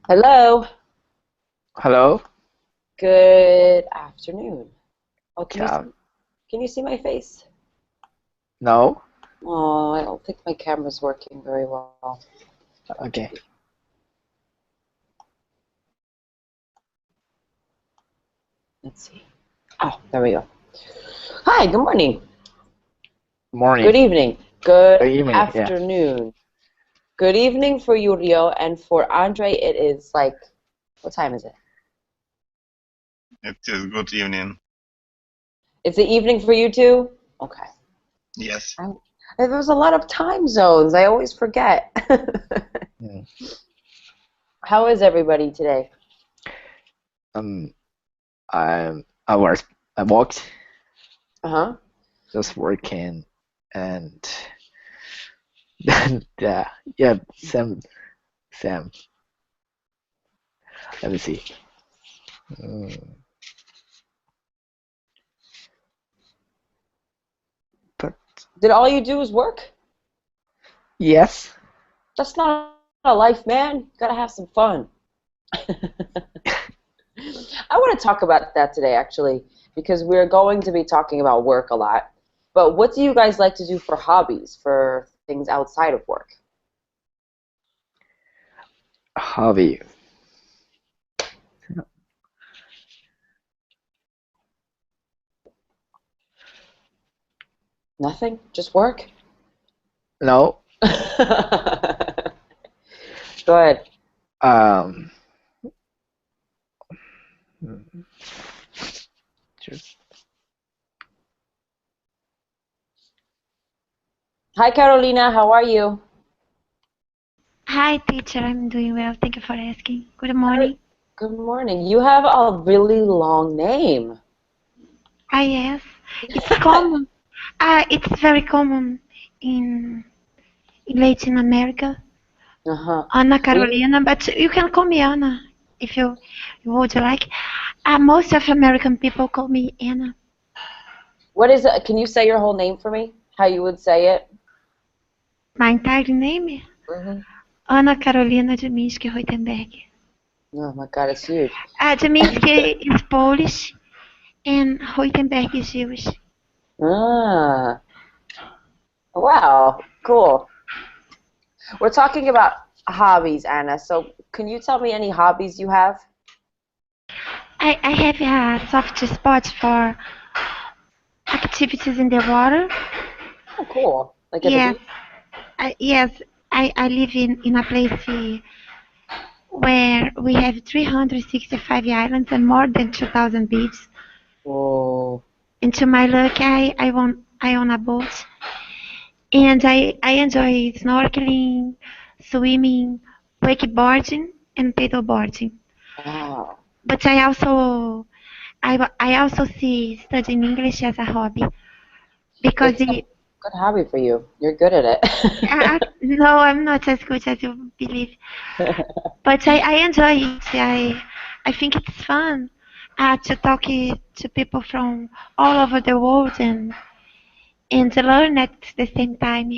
Hello. Hello? Good afternoon. Oh, Yeah. can you see my face? No? Oh, I don't think my camera's working very well. Okay. Let's see. Oh, there we go. Hi, good morning. Morning. Good evening. Good Good evening. Yeah. afternoon. Good evening for you, Rio, and for Andre, it is like, what time is it? It is good evening. It's the evening for you too? Okay. Yes. There's a lot of time zones. I always forget. Mm. How is everybody today? Um, I walked, Uh-huh. just working, and then yeah, Sam. Let me see. Mm, but Did all you do is work? yes. That's not a life, man. Gotta have some fun. I want to talk about that today, actually, because we're going to be talking about work a lot. But what do you guys like to do for hobbies, for things outside of work? Hobby. Nothing? Just work? No. Go ahead. Um. mm, Just Hi, Carolina. How are you? Hi, teacher. I'm doing well. Thank you for asking. Good Hi. morning. Good morning. You have a really long name. Ah, yes. It's common. It's very common in Latin America. Uh-huh. Ana We, Carolina, but you can call me Anna if you would like. Most of American people call me Anna. what is it? Can you say your whole name for me? How you would say it? My entire name, Mm-hmm. Ana Carolina Demiński Reutenberg. Oh my God, it's huge. Demiński is Polish and Reutenberg is Jewish. Ah, wow, cool. We're talking about hobbies, Anna. So, can you tell me any hobbies you have? I have a soft spot for activities in the water. Oh, cool. Like at the Yes, beach? yes. I live in a place where we have 365 islands and more than 2,000 beaches. Oh, And to my luck, I own a boat, and I enjoy snorkeling, swimming, wakeboarding, and paddleboarding. wow. But I also see studying English as a hobby because It's a good hobby for you. You're good at it. no, I'm not as good as you believe. But I enjoy it. I think it's fun to talk to people from all over the world and to learn at the same time.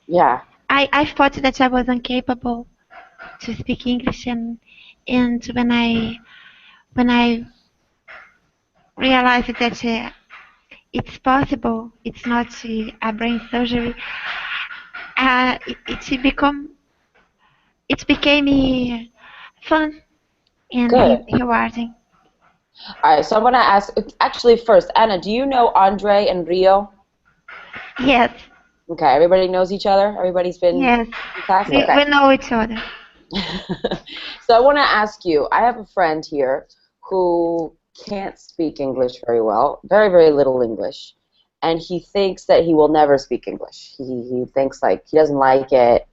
Yeah. I thought that I was incapable to speak English, and when I realized that it's possible, it's not a brain surgery. It became fun and Good. rewarding. All right. So I'm gonna ask. Actually, first, Anna, do you know Andre and Rio? Yes, Okay. Everybody knows each other. Everybody's been yes, in class. we, Okay. we know each other. So I want to ask you. I have a friend here who can't speak English very well. Very, very little English, and he thinks that he will never speak English. He thinks like he doesn't like it.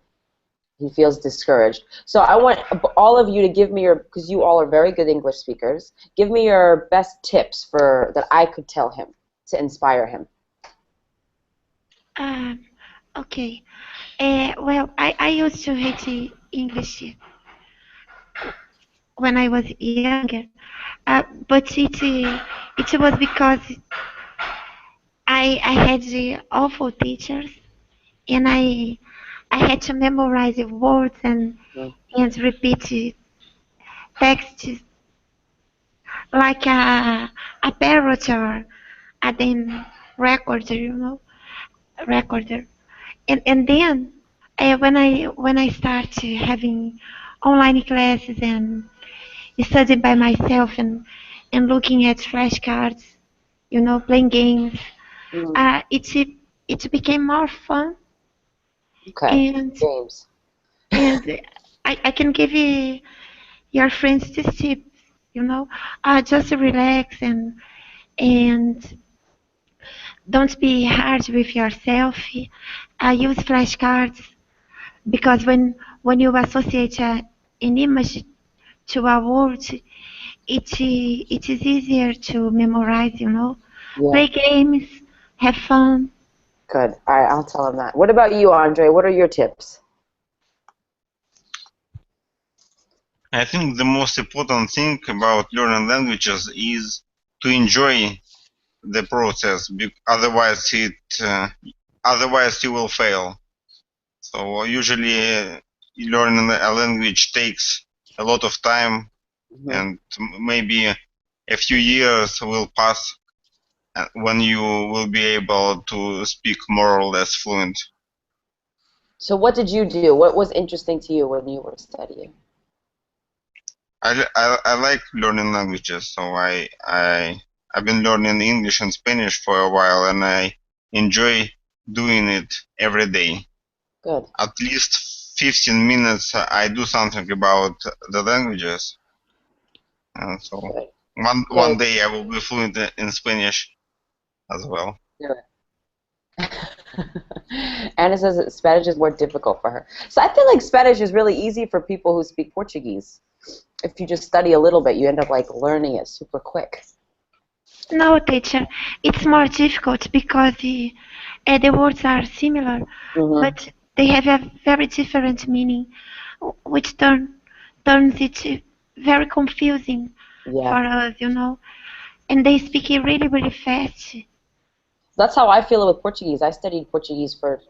He feels discouraged. So I want all of you to give me your, because you all are very good English speakers, give me your best tips for that I could tell him to inspire him. Um, okay. Well, I used to hate English when I was younger, but it was because I had the awful teachers, and I had to memorize the words Mm. and repeat text like a parrot or a then recorder, recorder. And then when I start having online classes and studying by myself and looking at flashcards, playing games, Mm, it became more fun. okay. and James. and I can give your friends this tip, just relax and don't be hard with yourself. Use flashcards because when you associate an image to a word, it is easier to memorize. Yeah. Play games, have fun. Good. All right, I'll tell him that. What about you, Andre? What are your tips? I think the most important thing about learning languages is to enjoy the process. Otherwise you will fail. So usually learning a language takes a lot of time, Mhm. and maybe a few years will pass when you will be able to speak more or less fluent. So what did you do? What was interesting to you when you were studying? I like learning languages, so I've been learning English and Spanish for a while, and I enjoy doing it every day. Good. At least 15 minutes I do something about the languages, and so Good. one Okay. day I will be fluent in Spanish as well. Do it. Anna says that Spanish is more difficult for her. So I feel like Spanish is really easy for people who speak Portuguese. If you just study a little bit, you end up like learning it super quick. No, teacher, it's more difficult because the words are similar, Mm-hmm. but they have a very different meaning, which turns it very confusing Yeah. for us. And they speak it really, really fast. That's how I feel with Portuguese. I studied Portuguese for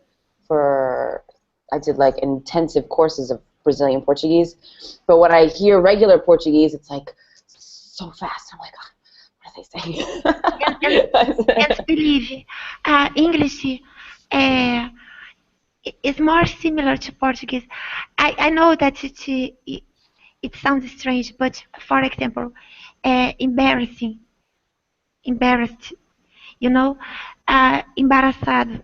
I did like intensive courses of Brazilian Portuguese. But when I hear regular Portuguese, it's like so fast. I'm like, "Ah, what are they And saying?" believe, English is more similar to Portuguese. I know that it sounds strange, but for example, embarrassed, you know, embaraçado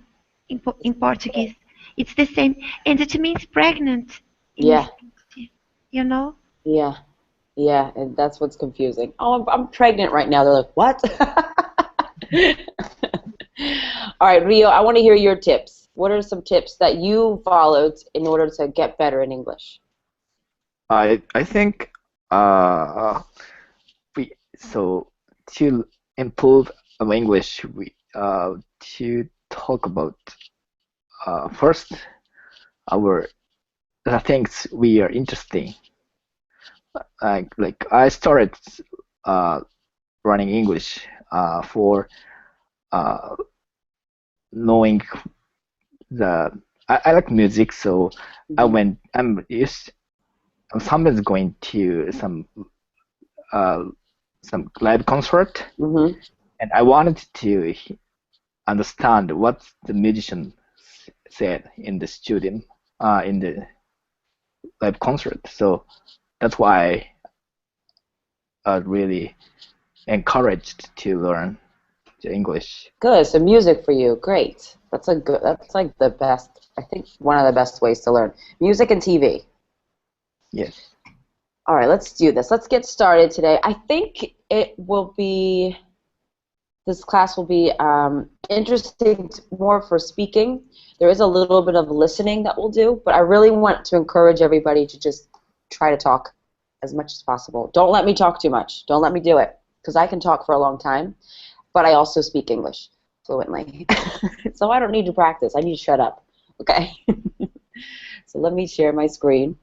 in Portuguese. It's the same, and it means pregnant in Yeah, Spanish, you know. yeah, yeah, and that's what's confusing. Oh, I'm pregnant right now. They're like, what? All right, Rio, I want to hear your tips. What are some tips that you followed in order to get better in English? I think uh we so to improve our English we to talk about first our the things we are interesting. Like I started uh learning English for uh knowing the I like music, so Mm-hmm. I'm sometimes going to uh some live concert, Mm-hmm. and I wanted to understand what the musician said in the studio, in the live concert. So that's why I really encouraged to learn the English. Good. So music for you, great. That's like the best. I think one of the best ways to learn music and TV. Yes. All right, let's do this. Let's get started today. I think this class will be interesting more for speaking. There is a little bit of listening that we'll do, but I really want to encourage everybody to just try to talk as much as possible. Don't let me talk too much. Don't let me do it, because I can talk for a long time, but I also speak English fluently. So I don't need to practice. I need to shut up. Okay. So let me share my screen.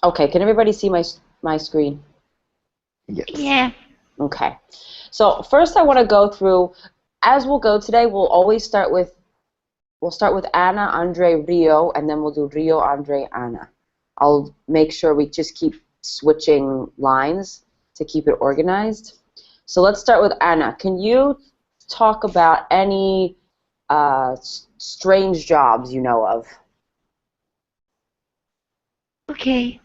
Okay, can everybody see my screen? Yes. Yeah. Okay. So first I want to go through as we'll go today, we'll start with Anna, Andre, Rio, and then we'll do Rio, Andre, Anna. I'll make sure we just keep switching lines to keep it organized. So let's start with Anna. Can you talk about any strange jobs you know of? Okay.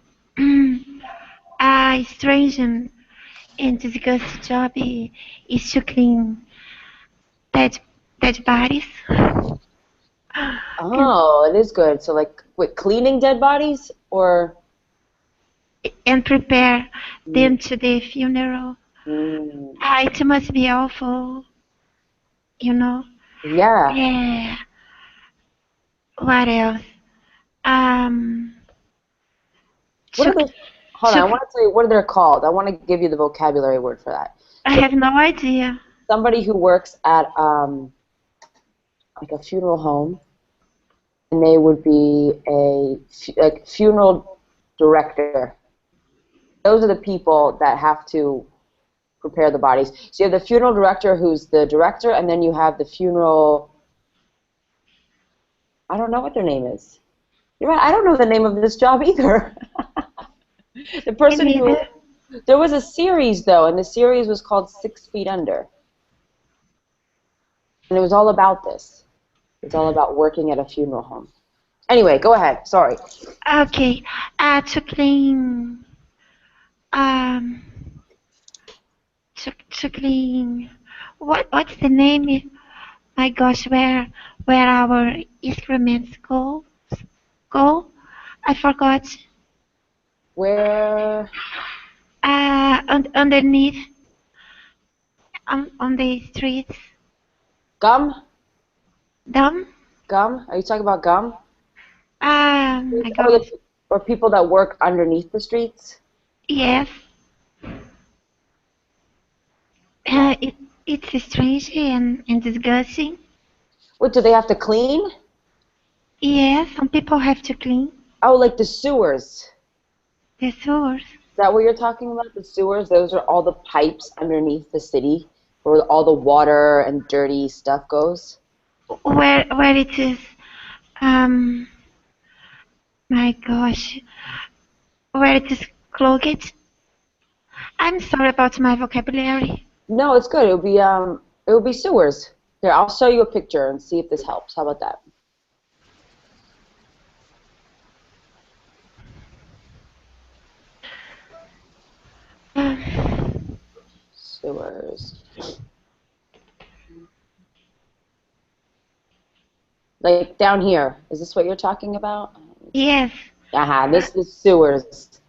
Strange and disgusting job is to clean dead dead bodies. Oh, it is good. So like with cleaning dead bodies or And prepare them to the funeral. mm, It must be awful, you know. yeah. Yeah. What else? Um, What are took, those? Hold on, I took, want to tell you what they're called. I want to give you the vocabulary word for that. I So have no idea. somebody who works at like a funeral home, and they would be like funeral director. Those are the people that have to prepare the bodies. So you have the funeral director who's the director, and then you have the funeral. I don't know what their name is. You're right. I don't know the name of this job either. The person Me who neither. there was a series though, and the series was called 6 Feet Under, and it was all about this. It's all about working at a funeral home. Anyway, go ahead. Sorry. Okay. To clean. Um, to clean. What's the name? My gosh, where our instruments go? I forgot. Where Underneath on the streets. gum? Dumb. Gum? Are you talking about gum? My Or gosh. or people that work underneath the streets? Yes. Yeah. It's strange and disgusting. What do they have to clean? Yes, some people have to clean Oh, like the sewers. the sewers. Is that what you're talking about? The sewers? Those are all the pipes underneath the city where all the water and dirty stuff goes. Where it is. Um, my gosh. Where it is clogged. I'm sorry about my vocabulary. No, it's good. It would be sewers. Here, I'll show you a picture and see if this helps. How about that? Sewers. Like down here. Is this what you're talking about? Yes. This is sewers.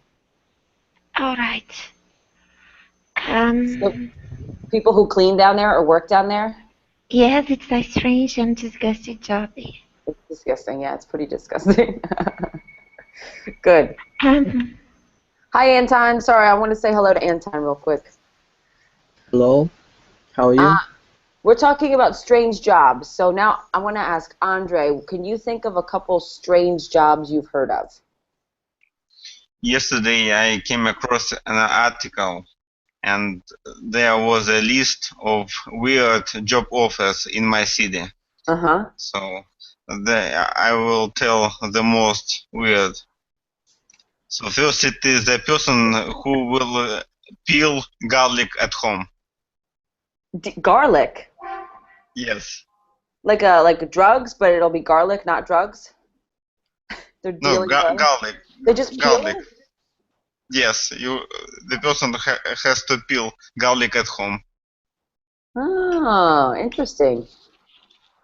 All right. So people who clean down there or work down there? Yes, it's a strange and disgusting job. It's disgusting. Yeah, it's pretty disgusting. Good. Um, Hi, Anton. Sorry, I want to say hello to Anton real quick. Hello, how are you? We're talking about strange jobs. So now I want to ask Andre, can you think of a couple strange jobs you've heard of? Yesterday I came across an article, and there was a list of weird job offers in my city. Uh-huh. So I will tell the most weird. So first it is the person who will peel garlic at home. Garlic. Yes. Like drugs, but it'll be garlic, not drugs? They're No, dealing drugs? garlic. They just peel Garlic. it? Yes, the person has to peel garlic at home. Oh, interesting.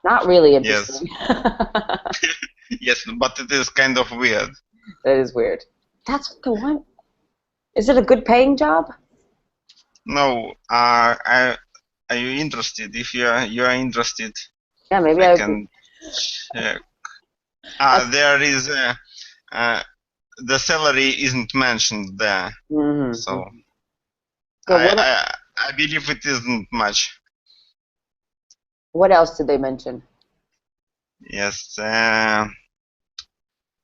Not really Yes. interesting. Yes, but it is kind of weird. That is weird. That's the one. Is it a good paying job? No, are you interested? If you are interested, Yeah, maybe I I can check. There is the salary isn't mentioned there, Mm-hmm. so Good. I believe it isn't much. What else did they mention? Yes,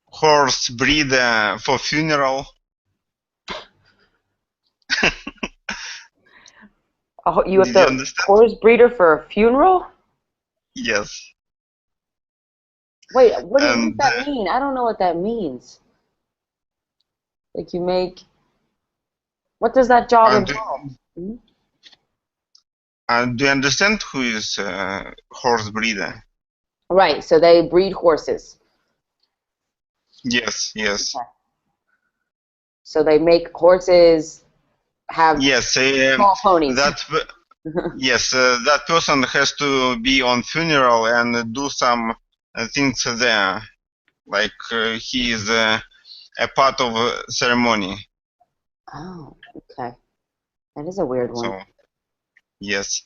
horse breeder for funeral. You have Did you to understand? horse breeder for a funeral? Yes. Wait, what does And that mean? I don't know what that means. Like you make. What does that job and do, involve? Hmm? and do you understand who is horse breeder? Right. So they breed horses. Yes, yes. Okay. So they make horses have Yes, small ponies. yes, that person has to be on funeral and do some things there, like he is a part of a ceremony. Oh, okay. That is a weird one. So yes,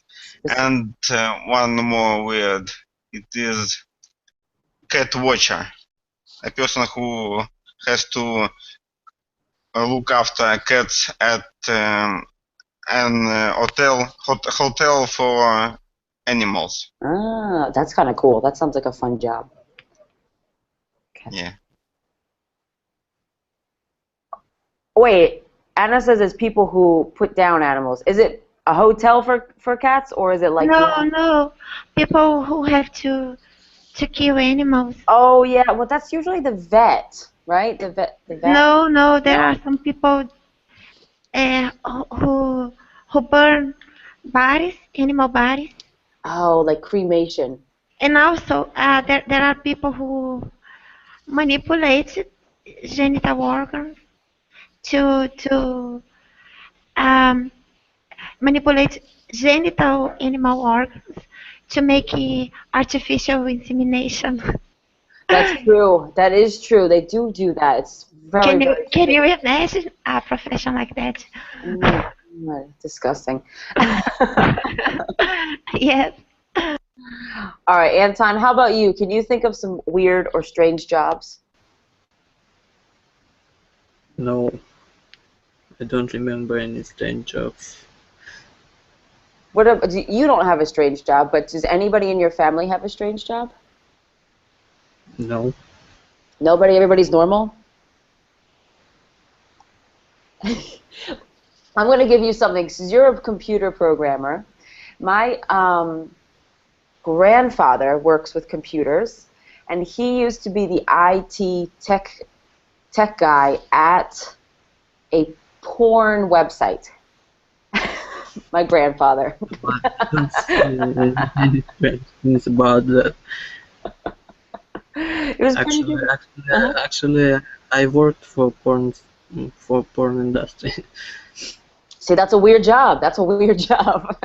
and one more weird. It is cat watcher, a person who has to look after cats at an hotel for animals. Ah, that's kind of cool. That sounds like a fun job. Okay. Yeah. Wait, Anna says it's people who put down animals. Is it a hotel for cats, or is it like? No, no. People who have to kill animals. Oh yeah, well that's usually the vet, right? The vet. No, no. There are some people who burn bodies, animal bodies, Oh, like cremation. and also there are people who manipulate genital organs to um, manipulate genital animal organs to make artificial insemination. That's true. That is true. They do that. It's very, very Can you imagine a profession like that? disgusting. Yes. All right, Anton, how about you? Can you think of some weird or strange jobs? No, I don't remember any strange jobs. You don't have a strange job, but does anybody in your family have a strange job? No. Nobody? Everybody's normal? I'm going to give you something, because you're a computer programmer. My grandfather works with computers, and he used to be the IT tech guy at a porn website. My grandfather. I don't see any things about that. It was pretty good. Actually, I worked for porn industry. See, that's a weird job. That's a weird job.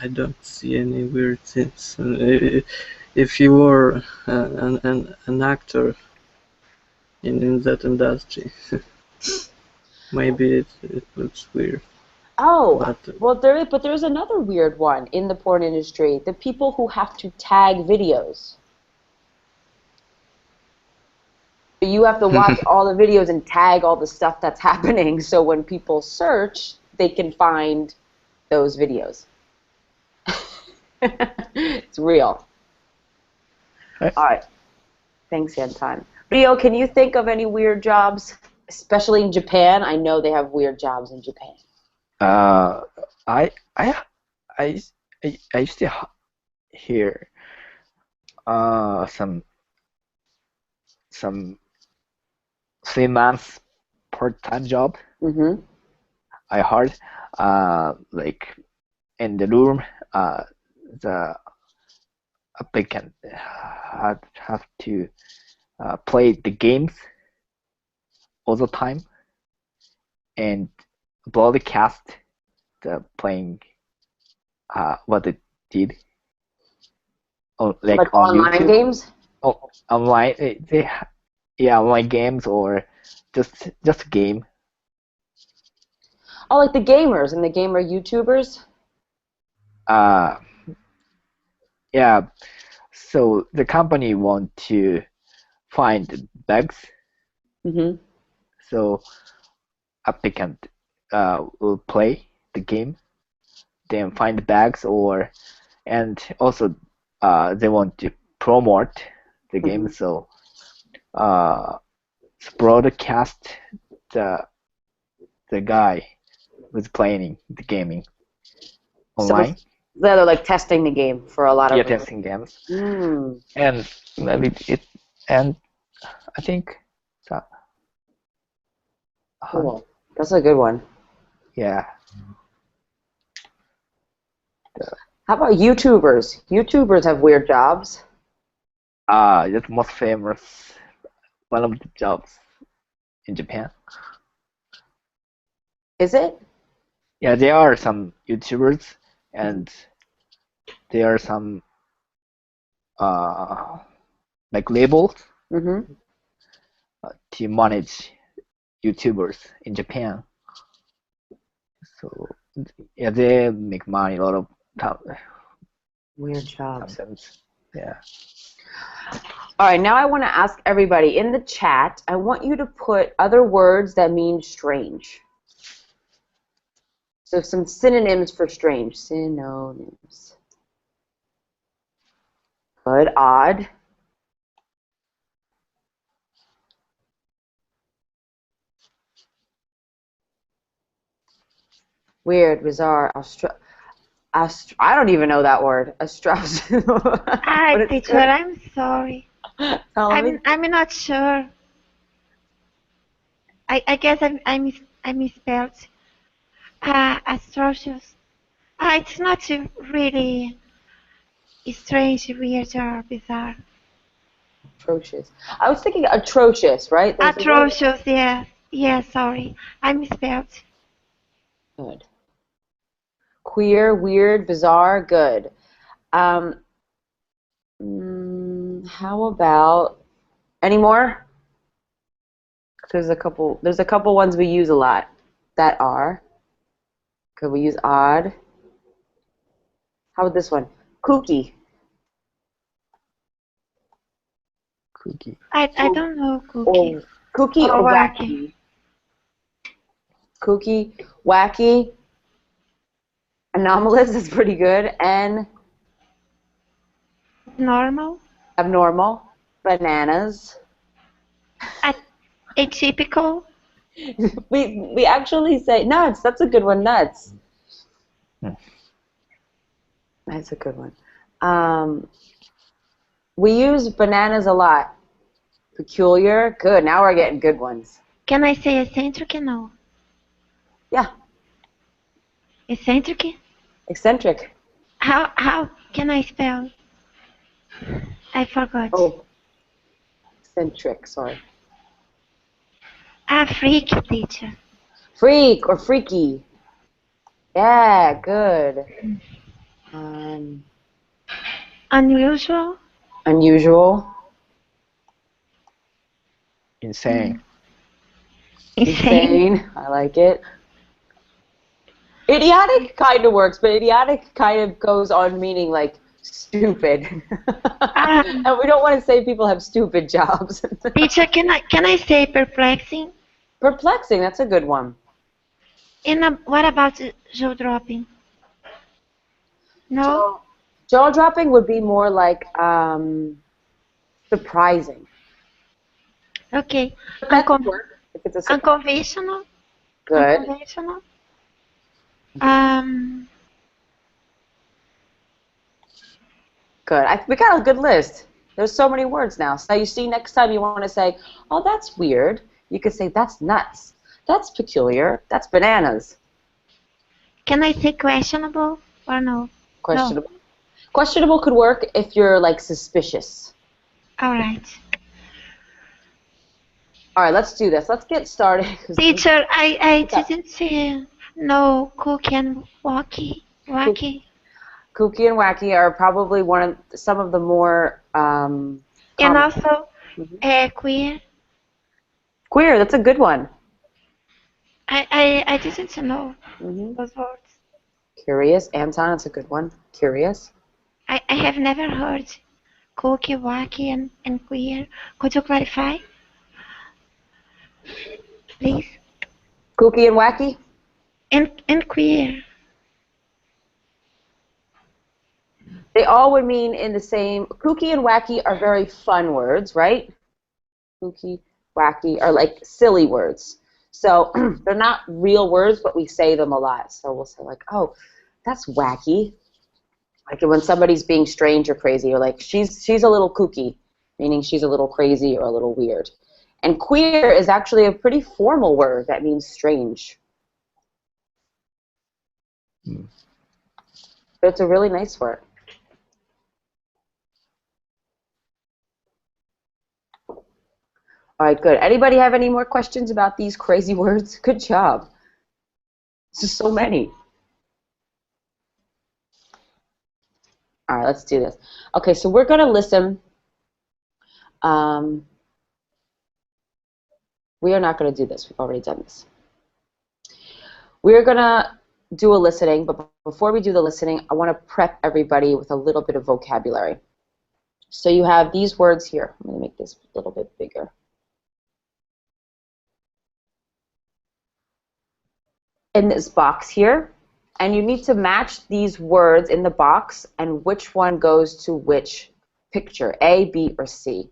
I don't see any weird things. If you were an actor in that industry, maybe it looks weird. Oh, But well, there's another weird one in the porn industry. The people who have to tag videos. You have to watch all the videos and tag all the stuff that's happening, so when people search, they can find those videos. It's real. Right. All right. Thanks, Anton. Rio, can you think of any weird jobs, especially in Japan? I know they have weird jobs in Japan. I used to hear some 3 months part-time job. Mm-hmm. I heard like in the room the applicant have to play the games all the time and broadcast the playing what they did like on online YouTube. games? Oh, online online games or just a game. Oh, like the gamers and the gamer YouTubers? Yeah, so the company want to find bugs, Mm-hmm. so applicant will play the game, then find bugs, and also they want to promote the game, Mhm. so broadcast the guy with playing the gaming So online. they're like testing the game for a lot of Yeah, testing games. Mm, And maybe and I think that cool. That's a good one. yeah. How about YouTubers? YouTubers have weird jobs. That's most famous one of the jobs in Japan. Is it? Yeah, there are some YouTubers and there are some like labels Mm-hmm. to manage YouTubers in Japan. So yeah, they make money a lot of time. Weird jobs. Sometimes. Yeah. All right, now I want to ask everybody in the chat, I want you to put other words that mean strange. So some synonyms for strange. Synonyms. Good. Odd. Weird. Bizarre. I don't even know that word. Hi, teacher. I'm sorry. Tell me. I'm not sure. I guess I misspelled. Atrocious. It's not really strange, weird, or bizarre. Atrocious. I was thinking atrocious, right? There's a word- Atrocious, yeah. Yeah, sorry. I misspelled. Good. Queer, weird, bizarre, good. How about any more? There's a couple ones we use a lot that are. Could we use odd? How about this one? Kooky. Cookie. I don't know cookie. Kooky Or or wacky. wacky? Kooky, wacky, anomalous is pretty good, and Normal. abnormal, bananas. Atypical. We actually say nuts. That's a good one. Nuts. Hmm. That's a good one. We use bananas a lot. Peculiar. Good. Now we're getting good ones. Can I say eccentric? No. Yeah. Eccentric? Eccentric. How can I spell? I forgot. Oh. Eccentric. Sorry. Freaky, teacher. Freak or freaky. Yeah. Good. Unusual. Unusual. Insane. Insane. I like it. Idiotic kind of works, but idiotic kind of goes on meaning like stupid. And we don't want to say people have stupid jobs. Teacher, can I say perplexing? Perplexing, that's a good one. And what about jaw dropping? No. Jaw dropping would be more like surprising. Okay. That could work if it's a surprise. Unconventional. Good. Unconventional. Good. We got a good list. There's so many words now. So you see, next time you want to say, oh, that's weird, you could say, that's nuts. That's peculiar. That's bananas. Can I say questionable or no? Questionable. No. Questionable could work if you're like suspicious. All right. All right, let's do this. Let's get started. Teacher, I didn't say no. Cookie and wacky. Kooky and wacky are probably some of the more and also queer. Queer, that's a good one. I didn't know those words. Curious, Anton, that's a good one. Curious. I have never heard cookie, wacky, and queer. Could you clarify, please? Kooky and wacky? And queer. They all would mean in the same. Kooky and wacky are very fun words, right? Kooky, wacky are like silly words. So they're not real words, but we say them a lot. So we'll say like, oh, that's wacky. Like when somebody's being strange or crazy, or like she's a little kooky, meaning she's a little crazy or a little weird. And queer is actually a pretty formal word that means strange. But it's a really nice word. All right, good. Anybody have any more questions about these crazy words? Good job. This is so many. All right, let's do this. Okay, so we're going to listen. We are not going to do this. We've already done this. We're going to do a listening, but before we do the listening, I want to prep everybody with a little bit of vocabulary. So you have these words here. I'm going to make this a little bit bigger. In this box here, and you need to match these words in the box and which one goes to which picture, A, B, or C.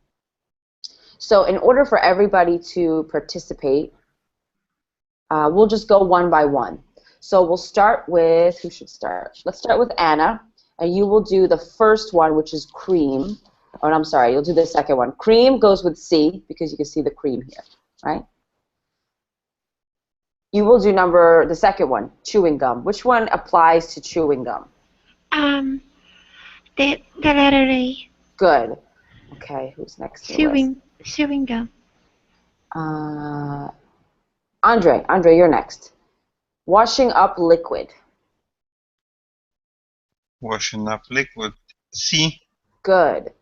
So in order for everybody to participate, we'll just go one by one. So we'll start with, who should start? Let's start with Anna, and you will do the first one, which is cream. Oh, no, I'm sorry, you'll do the second one. Cream goes with C, because you can see the cream here, right? You will do the second one, chewing gum. Which one applies to chewing gum? The letter A. Good. Okay, who's next? Chewing gum. Andre, you're next. Washing up liquid. Washing up liquid. C. Good.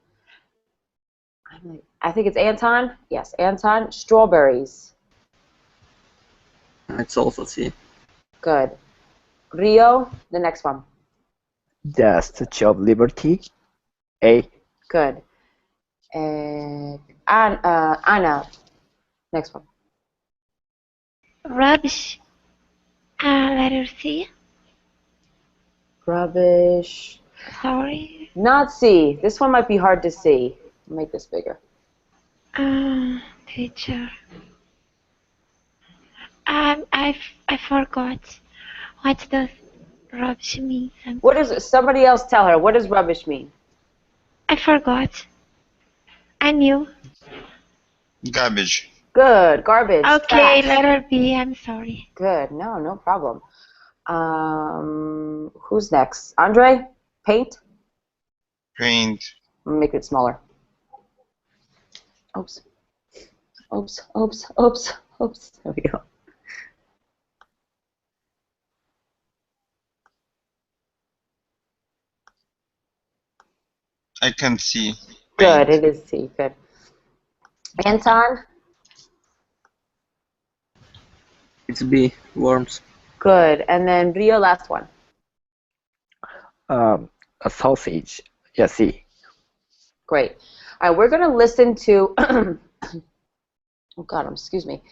I think it's Anton. Yes, Anton. Strawberries. It's also C. Good. Rio, the next one. The Statue of Liberty. A. Good. And Anna, next one. Rubbish. Letter C. Rubbish. Sorry. Not C. This one might be hard to see. I'll make this bigger. Teacher. I forgot. What does rubbish mean? What does somebody else tell her? What does rubbish mean? I forgot. I knew. Garbage. Good. Garbage. Okay, Trash. letter B. I'm sorry. Good. No problem. Who's next? Andre? Paint? Paint. Make it smaller. Oops. There we go. I can see. Good. It is C. Good. Anton? It's B. Worms. Good. And then Rio, last one. A sausage. Yeah, C. Great. All right, we're going to listen to, oh God, excuse me,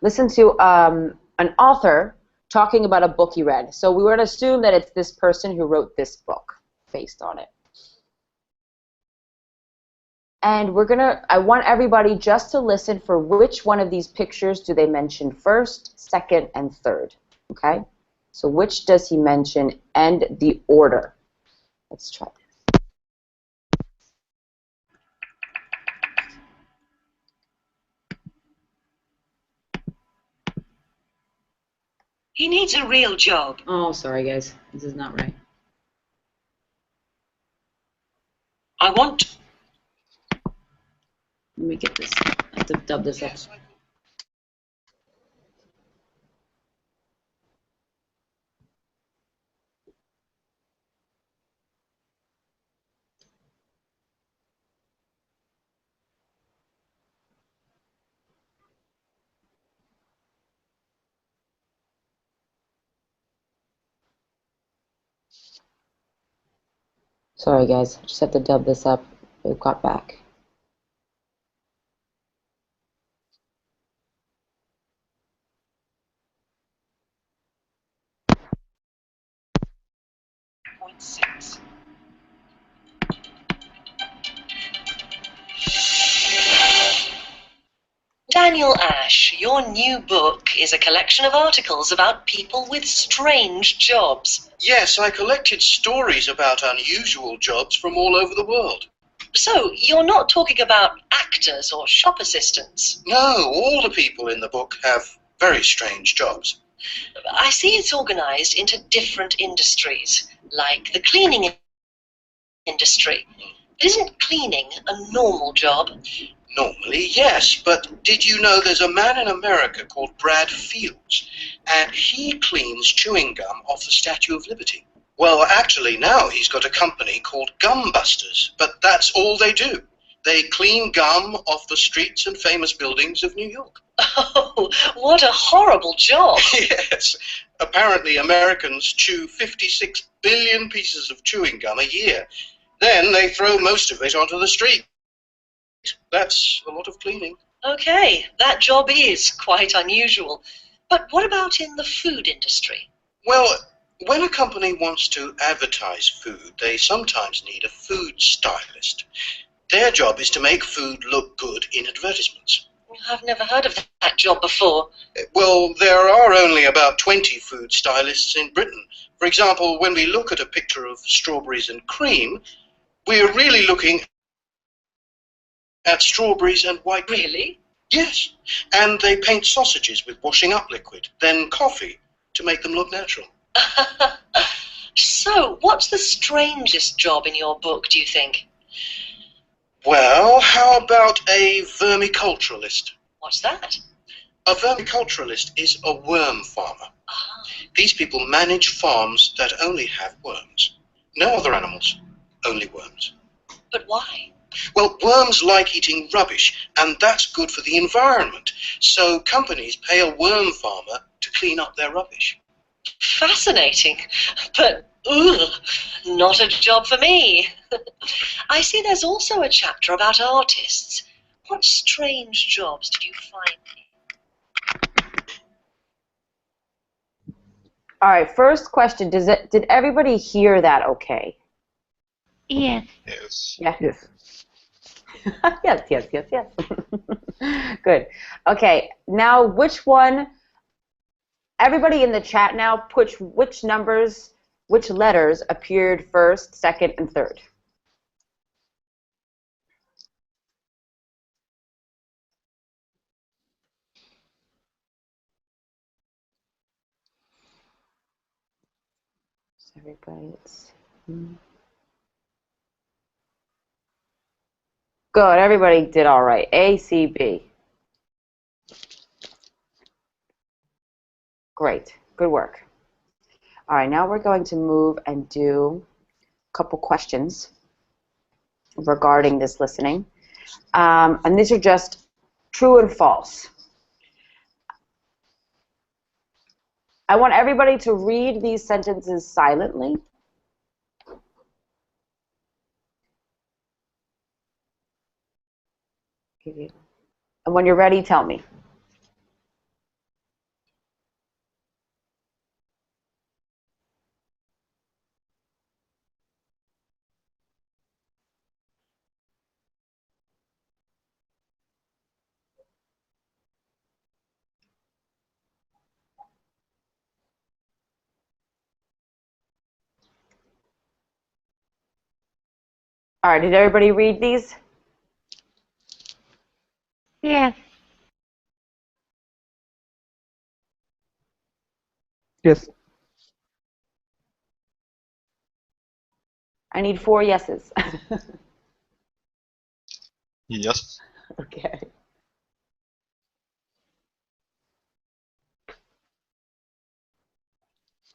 listen to an author talking about a book he read. So we were to assume that it's this person who wrote this book based on it. And I want everybody just to listen for which one of these pictures do they mention first, second, and third, okay? So which does he mention and the order? Let's try this. He needs a real job. Oh, sorry guys, this is not right. I want. Let me get this. I have to dub this up. Sorry guys, I just have to dub this up. We've got back. .6. Daniel Ash, your new book is a collection of articles about people with strange jobs. Yes, I collected stories about unusual jobs from all over the world. So, you're not talking about actors or shop assistants? No, all the people in the book have very strange jobs. I see it's organized into different industries, like the cleaning industry. Isn't cleaning a normal job? Normally, yes, but did you know there's a man in America called Brad Fields, and he cleans chewing gum off the Statue of Liberty? Well, actually, now he's got a company called Gumbusters, but that's all they do. They clean gum off the streets and famous buildings of New York. Oh, what a horrible job. Yes. Apparently, Americans chew 56 billion pieces of chewing gum a year. Then they throw most of it onto the street. That's a lot of cleaning. Okay, that job is quite unusual. But what about in the food industry? Well, when a company wants to advertise food, they sometimes need a food stylist. Their job is to make food look good in advertisements. I've never heard of that job before. Well, there are only about 20 food stylists in Britain. For example, when we look at a picture of strawberries and cream, we're really looking at strawberries and white cream. Really? Yes, and they paint sausages with washing up liquid, then coffee, to make them look natural. So, what's the strangest job in your book, do you think? Well, how about a vermiculturalist? What's that? A vermiculturalist is a worm farmer. Ah, These people manage farms that only have worms. No other animals, only worms. but why? Well, worms like eating rubbish, and that's good for the environment. So companies pay a worm farmer to clean up their rubbish. Fascinating, but not a job for me. I see there's also a chapter about artists. What strange jobs did you find? All right, first question. Did everybody hear that okay? Yes. Yes. Yeah. Yes. Yes. Good. Okay, now which one, everybody in the chat now, push which numbers, which letters appeared first, second, and third. Everybody, let's see. Good, everybody did all right. A, C, B. Great, good work. All right, now we're going to move and do a couple questions regarding this listening. And these are just true and false. I want everybody to read these sentences silently. And when you're ready, tell me. All right, did everybody read these? Yes. Yes. I need 4 yeses. Yes. Okay.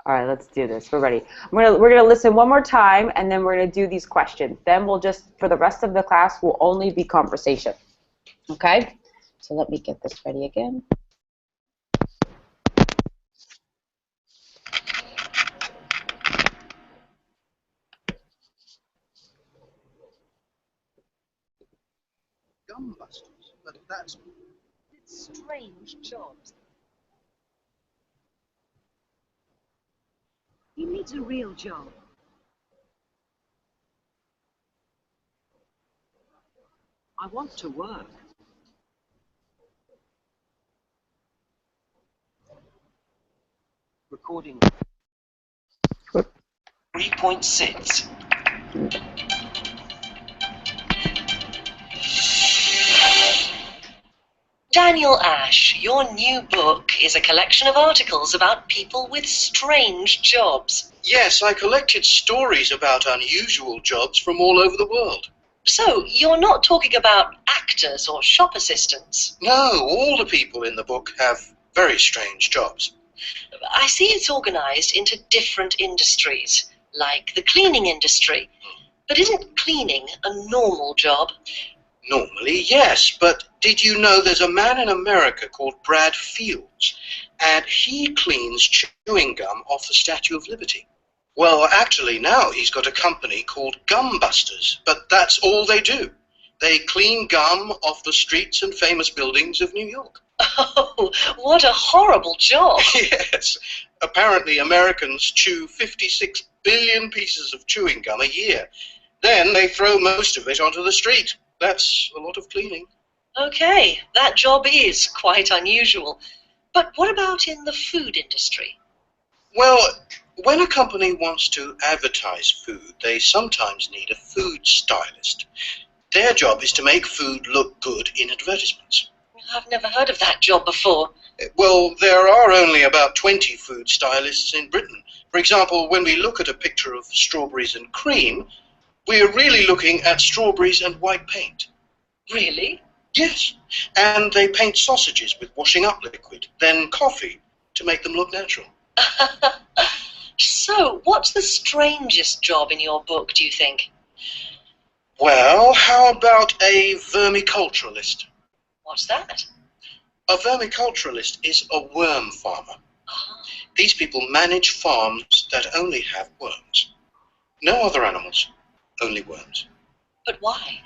All right, let's do this. We're ready. We're gonna listen one more time, and then we're gonna do these questions. Then we'll just, for the rest of the class, will only be conversation. Okay? So let me get this ready again. Gumbusters, but that's Strange jobs. He needs a real job. I want to work. accordingly. What? 3.6. Daniel Ash, your new book is a collection of articles about people with strange jobs. Yes, I collected stories about unusual jobs from all over the world. So, you're not talking about actors or shop assistants? No, all the people in the book have very strange jobs. I see it's organized into different industries, like the cleaning industry. But isn't cleaning a normal job? Normally, yes, but did you know there's a man in America called Brad Fields, and he cleans chewing gum off the Statue of Liberty? Well, actually, now he's got a company called Gum Busters, but that's all they do. They clean gum off the streets and famous buildings of New York. Oh, what a horrible job! Yes, apparently Americans chew 56 billion pieces of chewing gum a year. Then they throw most of it onto the street. That's a lot of cleaning. Okay, that job is quite unusual. But what about in the food industry? Well, when a company wants to advertise food, they sometimes need a food stylist. Their job is to make food look good in advertisements. I've never heard of that job before. Well, there are only about 20 food stylists in Britain. For example, when we look at a picture of strawberries and cream, we're really looking at strawberries and white paint. Really? Yes, and they paint sausages with washing up liquid, then coffee to make them look natural. So, what's the strangest job in your book, do you think? Well, how about a vermiculturalist? What's that? A vermiculturalist is a worm farmer. Ah, These people manage farms that only have worms. No other animals, only worms. but why?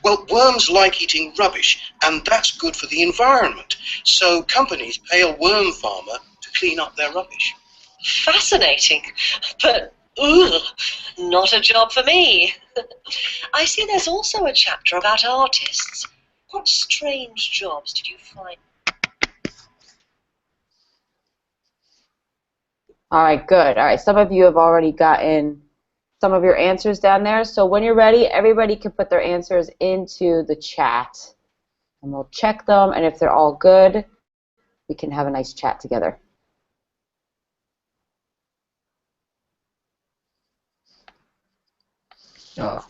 Well, worms like eating rubbish, and that's good for the environment. So companies pay a worm farmer to clean up their rubbish. Fascinating, but not a job for me. I see there's also a chapter about artists. What strange jobs did you find? All right, good. All right, some of you have already gotten some of your answers down there. So when you're ready, everybody can put their answers into the chat. And we'll check them, and if they're all good, we can have a nice chat together. Oh.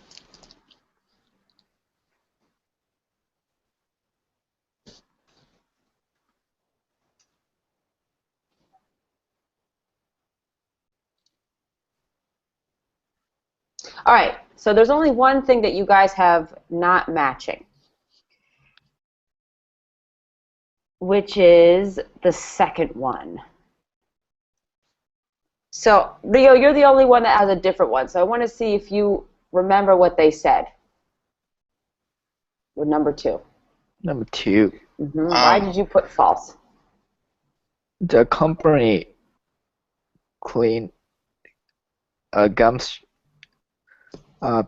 All right, so there's only one thing that you guys have not matching, which is the second one. So, Rio, you're the only one that has a different one, so I want to see if you remember what they said. With number 2. Number 2. Why did you put false? The company clean gums,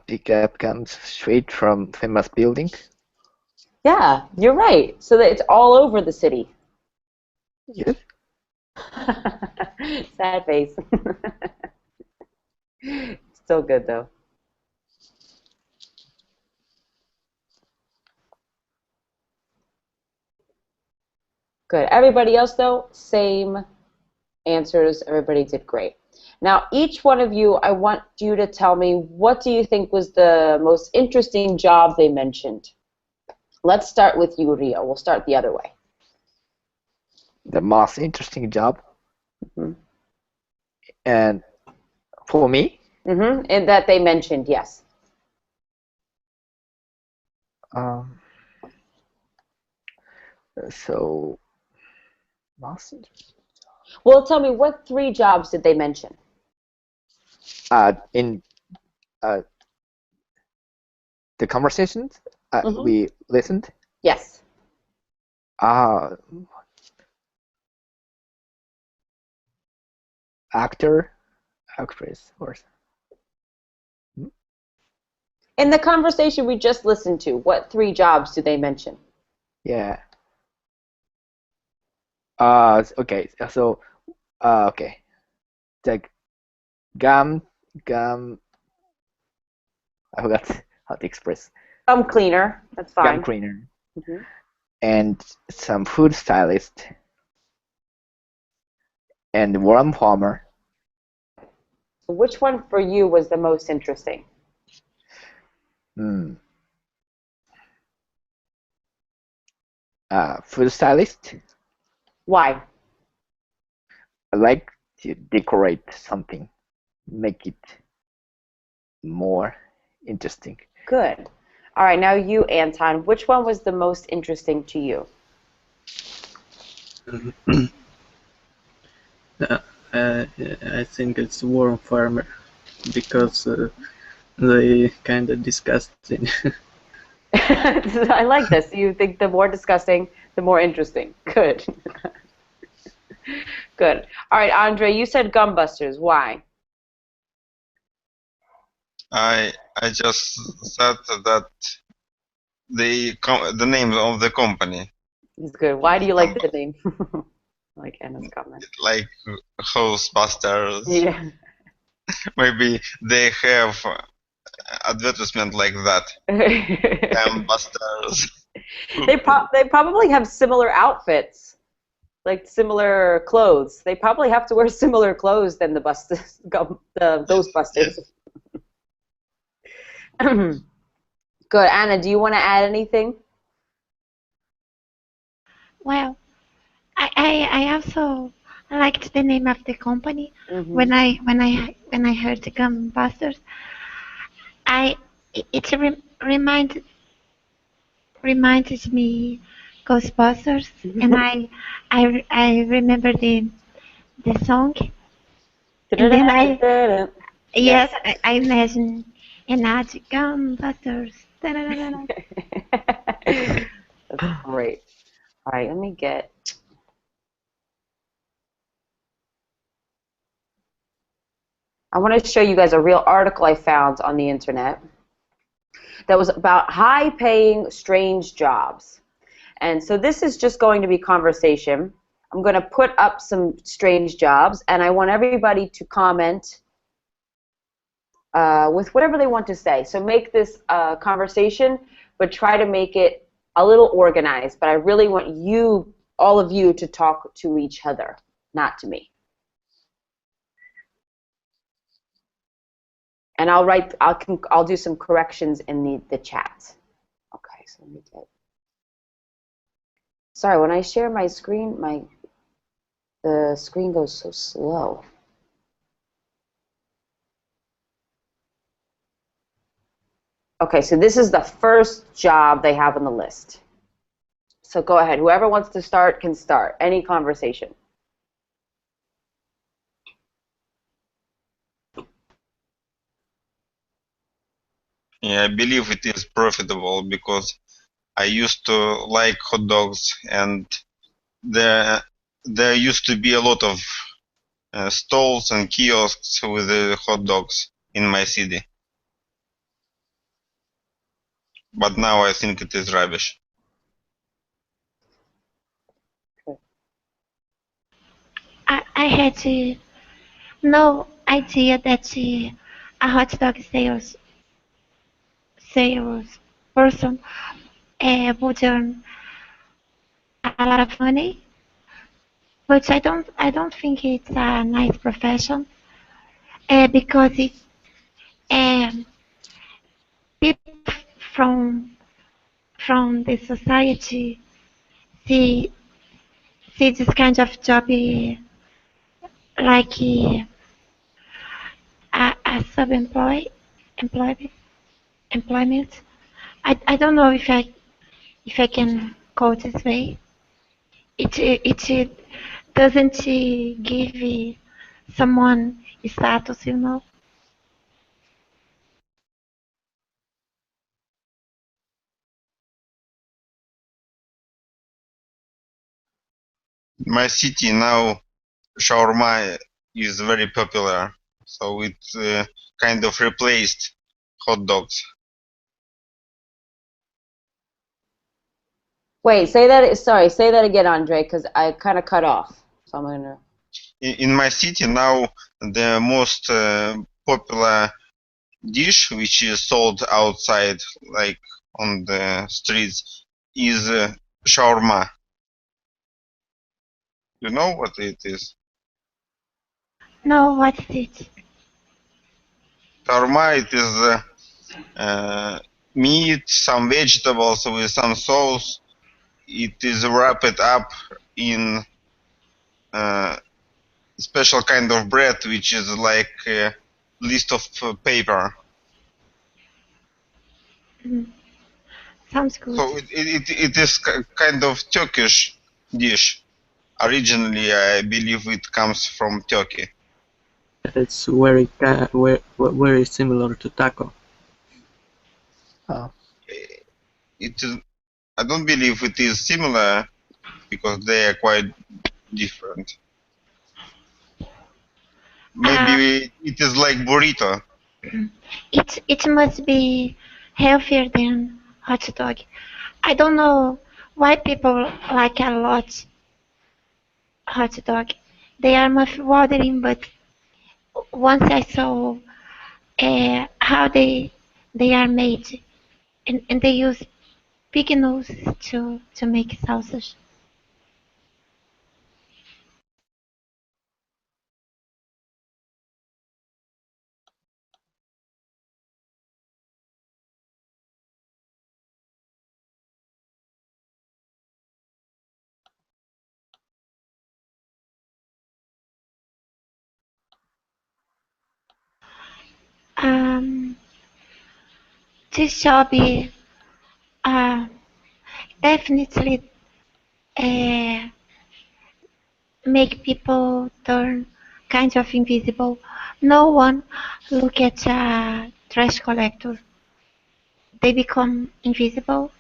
pick up gums straight from famous building. Yeah, you're right. So that it's all over the city. Yes. Sad face. Still good though. Good. Everybody else though, same answers. Everybody did great. Now, each one of you, I want you to tell me, what do you think was the most interesting job they mentioned? Let's start with you, Rio. We'll start the other way. The most interesting job. Mm-hmm. And for me? Mm-hmm. And that they mentioned, yes. So, most interesting. Well, tell me, what 3 jobs did they mention? In the conversations we listened. Yes. Actor, actress, or In the conversation we just listened to, what 3 jobs did they mention? yeah. Okay. So, okay. the gum. I forgot how to express. Gum cleaner. That's Gum fine. cleaner Hmm. and some food stylist and worm farmer. So which one for you was the most interesting? Food stylist. Why? I like to decorate something, make it more interesting. Good. All right, now you, Anton. Which one was the most interesting to you? I think it's worm farmer because they kind of disgusting. I like this. You think the more disgusting, the more interesting. Good. Good. All right, Andre, you said Gumbusters. Why? I just said that the name of the company, It's good. Why do you like the name? Like Anna's comment. like Ghostbusters. Yeah. Maybe they have advertisement like that. Busters. They probably have similar outfits, like similar clothes. They probably have to wear similar clothes than the Ghostbusters. Good. Anna, do you want to add anything? Well, I also liked the name of the company. Mhm. When I heard the Gumbusters, it reminded me Ghostbusters, and I remember the song, and then Yes. I imagine Enaji Gumbusters. Da-da-da-da-da. That's great. All right, let me get. I want to show you guys a real article I found on the internet that was about high-paying strange jobs. And so this is just going to be conversation. I'm going to put up some strange jobs, and I want everybody to comment with whatever they want to say. So make this conversation, but try to make it a little organized. But I really want you, all of you, to talk to each other, not to me. And I'll do some corrections in the chat. Okay, so let me get. Sorry, when I share my screen, the screen goes so slow. Okay, so this is the first job they have on the list. So go ahead. Whoever wants to start can start. Any conversation. Yeah, I believe it is profitable because I used to like hot dogs, and there used to be a lot of stalls and kiosks with hot dogs in my city. But now I think it is rubbish. I had no idea that a hot dog salesperson would earn a lot of money, but I don't think it's a nice profession because um, people from the society see this kind of job like a employment. Employment. I don't know if I can call it this way. It doesn't give someone a status, you know. In my city now, shawarma is very popular, so it kind of replaced hot dogs. Wait, say that. Sorry, say that again, Andre, because I kind of cut off. So I'm gonna. in my city now, the most popular dish which is sold outside, like on the streets, is shawarma. You know what it is? No, what is it? Shawarma, it is meat, some vegetables with some sauce. It is wrapped up in special kind of bread, which is like a list of paper. Mm. Sounds good. So it is kind of Turkish dish. Originally, I believe it comes from Turkey. It's very similar to taco. Oh, It is, I don't believe it is similar because they are quite different. Maybe it is like burrito. It must be healthier than hot dog. I don't know why people like a lot hot dog. They are mouth-watering, but once I saw how they are made, and they use pig nose to make sausage. Um, this hobby definitely uh, make people turn kind of invisible. No one look at a trash collector. They become invisible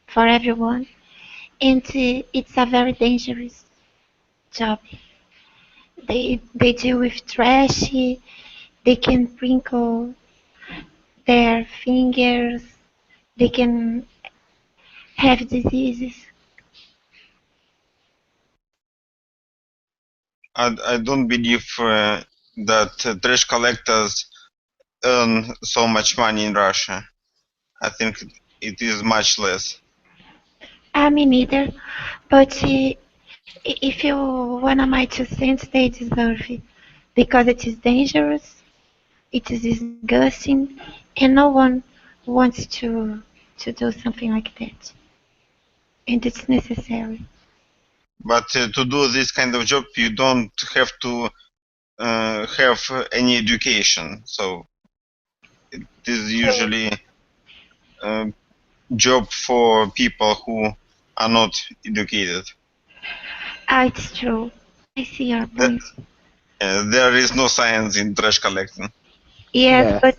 for everyone, and it's a very dangerous job. They deal with trash. They can wrinkle their fingers. They can have diseases. I don't believe that trash collectors earn so much money in Russia. I think it is much less. Me neither. But if you wanna my 2 cents, they deserve it because it is dangerous. It is disgusting, and no one wants to do something like that. And it's necessary. But to do this kind of job, you don't have to have any education. So it is usually a job for people who are not educated. It's true. I see your The- point. there is no science in trash collecting. Yes, yes.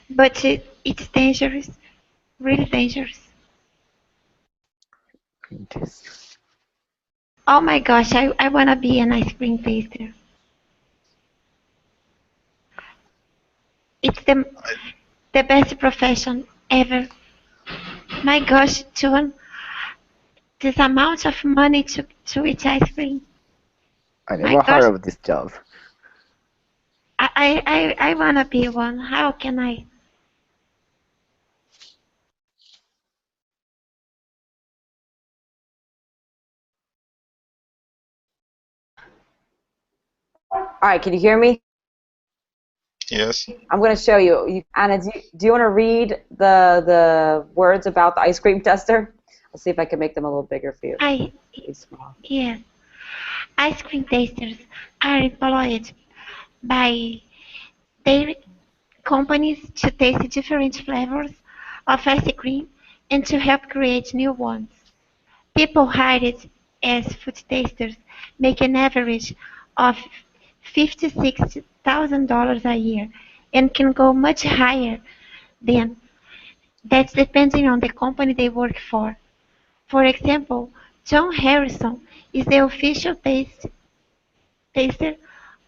but it's dangerous. Really dangerous. It is. Oh my gosh, I wanna be an ice cream taster. It's the best profession ever. My gosh, John, this amount of money to eat ice cream. I My never heard gosh, of this job. I wanna be one. How can I? All right, can you hear me? Yes. I'm going to show you. Anna, do you want to read the words about the ice cream tester? I'll see if I can make them a little bigger for you. Too small. Yes. Ice cream tasters are employed by dairy companies to taste different flavors of ice cream and to help create new ones. People hired as food tasters make an average of $56,000 a year and can go much higher than that depending on the company they work for. For example, John Harrison is the official taster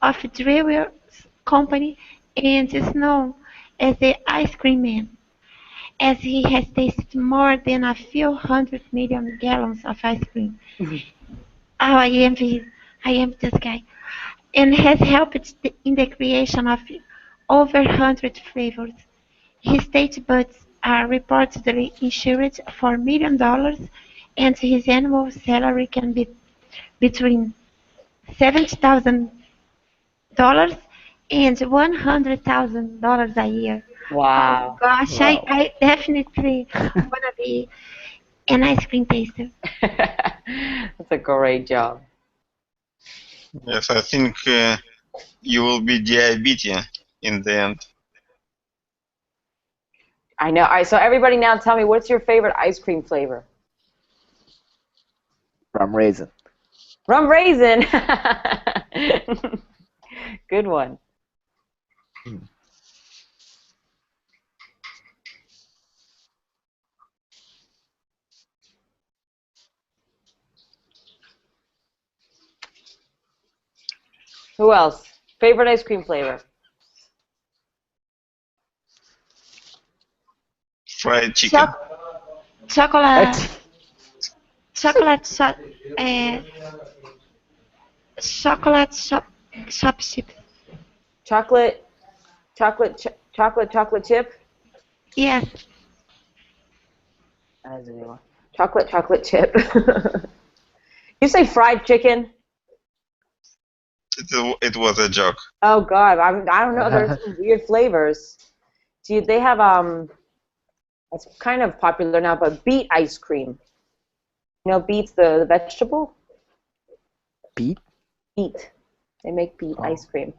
of Drewry's company and is known as the Ice Cream Man, as he has tasted more than a few 100 million gallons of ice cream. Oh, I envy this guy. and has helped in the creation of over 100 flavors. His taste buds are reportedly insured for $1 million, and his annual salary can be between $70,000 and $100,000 a year. Wow. Gosh, Wow. I definitely want to be an ice cream taster. That's a great job. Yes, I think you will be diabetes in the end. I know. All right, so everybody now tell me, what's your favorite ice cream flavor? Rum raisin. Rum raisin. Good one. Who else? Favorite ice cream flavor? Fried chicken. Chocolate, chocolate, chocolate shop chip. Chocolate chip? Yes, That's a new one. Chocolate chip. You say fried chicken? It was a joke. Oh God, I don't know. There's some weird flavors. They have it's kind of popular now, but beet ice cream. You know, beet's the vegetable. Beet? Beet. They make beet ice cream.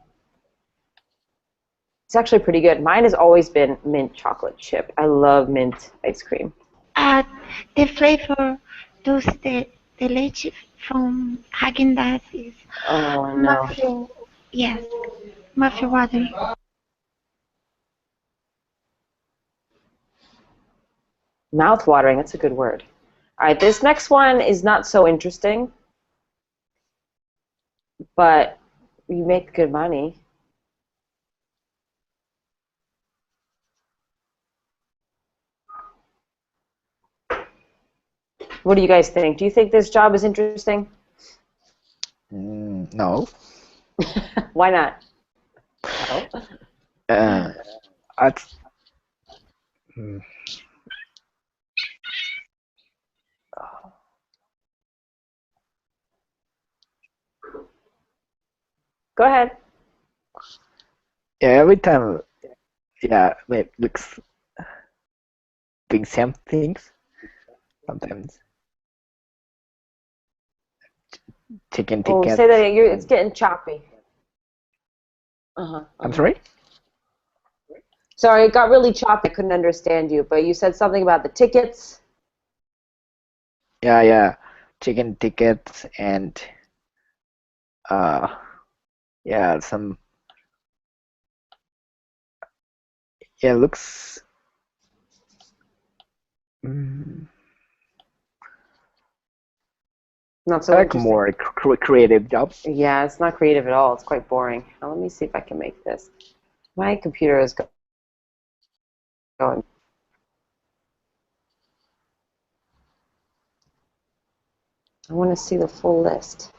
It's actually pretty good. Mine has always been mint chocolate chip. I love mint ice cream. the flavor, those the leche from Häagen-Dazs is Oh no. muffin. Yes, muffin water. Mouth-watering, that's a good word. All right, this next one is not so interesting, but you make good money. What do you guys think? Do you think this job is interesting? No. Why not? No? That's, Go ahead. yeah, every time, yeah, it looks doing same things. Sometimes chicken Oh, tickets. say that again. It's getting choppy. I'm sorry? Sorry, it got really choppy. I couldn't understand you, but you said something about the tickets. Yeah, chicken tickets and yeah, some, yeah, looks Not so I like interesting. more creative jobs. Yeah, it's not creative at all. It's quite boring. Now, let me see if I can make this. My computer is going. I want to see the full list.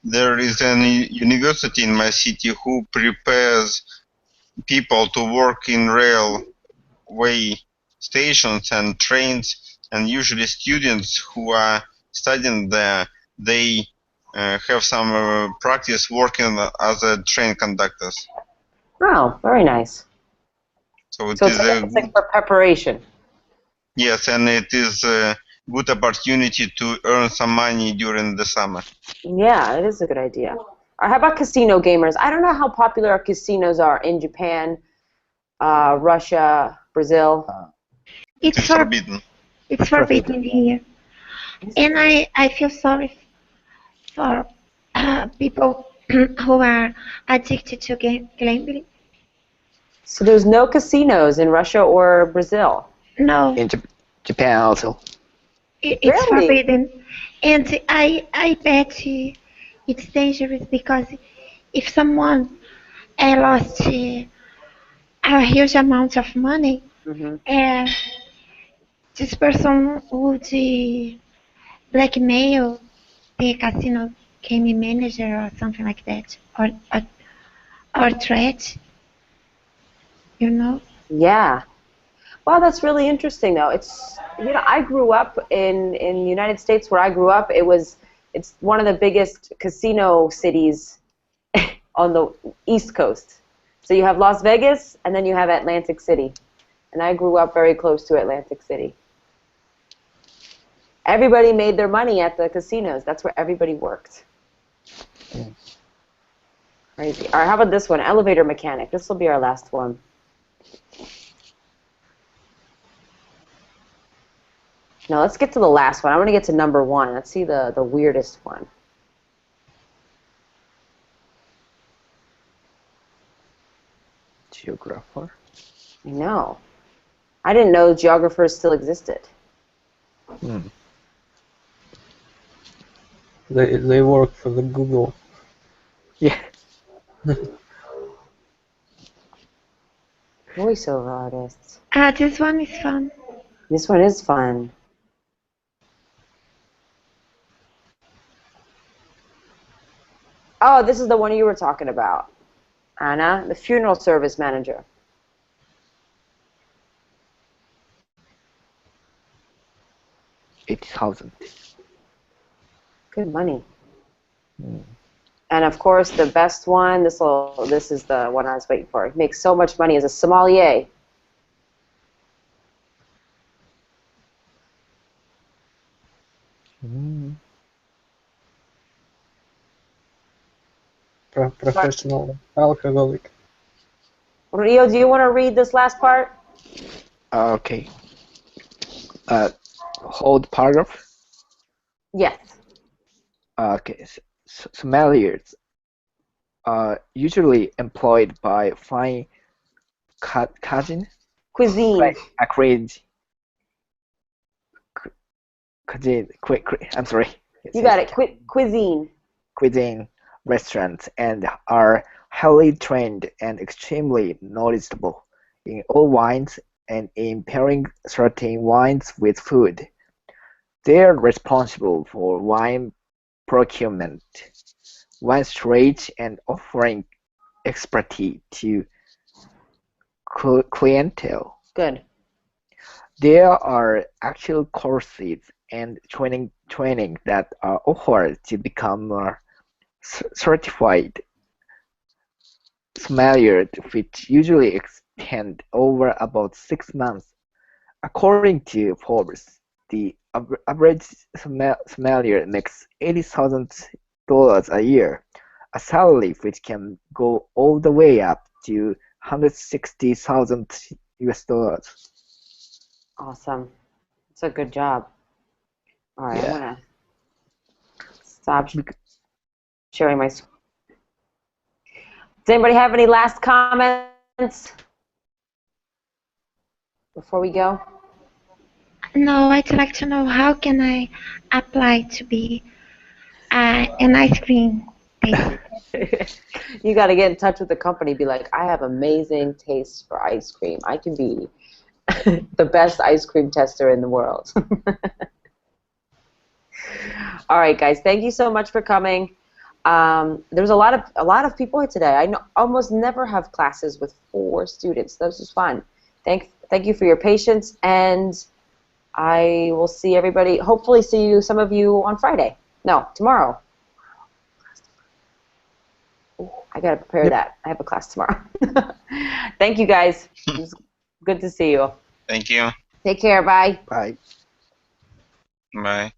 There is an university in my city who prepares people to work in railway stations and trains, and usually students who are studying there, they have some practice working as a train conductors. Oh, very nice. So So it's like for preparation. yes, and it is a good opportunity to earn some money during the summer. Yeah, it is a good idea. How about casino gamers? I don't know how popular casinos are in Japan, Russia, Brazil. It's forbidden. It's forbidden here, and I feel sorry for people who are addicted to gambling. So there's no casinos in Russia or Brazil. No, In Japan also. it's Really? forbidden, and I bet it's dangerous because if someone lost a huge amount of money, Mm-hmm. and this person would blackmail the casino game manager or something like that, or threat, you know. Yeah. Wow, that's really interesting, though. I grew up in the United States where I grew up. It's one of the biggest casino cities on the East Coast. So you have Las Vegas, and then you have Atlantic City. And I grew up very close to Atlantic City. Everybody made their money at the casinos. That's where everybody worked. Crazy. All right, how about this one? Elevator mechanic. This will be our last one. Now let's get to the last one. I want to get to number 1. Let's see the weirdest one. Geographer. I know. I didn't know geographers still existed. Hmm. They work for the Google. Yeah. Voiceover artists. This one is fun. This one is fun. Oh, this is the one you were talking about, Anna, the funeral service manager. $80,000. Good money. Hmm. And of course, the best one. This is the one I was waiting for. He makes so much money as a sommelier. Hmm. Professional alcoholic. Rio, do you want to read this last part? Okay. Hold paragraph. Yes. Okay. Sommeliers are usually employed by fine cuisine. Cuisine. I'm sorry. You got it. Cuisine. Cuisine restaurants and are highly trained and extremely knowledgeable in all wines and in pairing certain wines with food. They are responsible for wine procurement, wine storage, and offering expertise to clientele. Good. There are actual courses and training that are offered to become certified sommelier, which usually extend over about 6 months. According to Forbes, the average sommelier makes $80,000 a year, a salary which can go all the way up to $160,000 US. Awesome. It's a good job. All right, Yeah. I'm going to stop sharing my screen. Does anybody have any last comments before we go? No, I'd like to know how can I apply to be an ice cream taster. You got to get in touch with the company. Be like, I have amazing taste for ice cream. I can be the best ice cream tester in the world. All right, guys. Thank you so much for coming. There's a lot of people here today. I almost never have classes with 4 students. This was fun. Thank you for your patience, and I will see everybody. Hopefully, see some of you on Friday. No, tomorrow. Ooh, I gotta prepare that. I have a class tomorrow. Thank you, guys. It was good to see you. Thank you. Take care. Bye. Bye. Bye.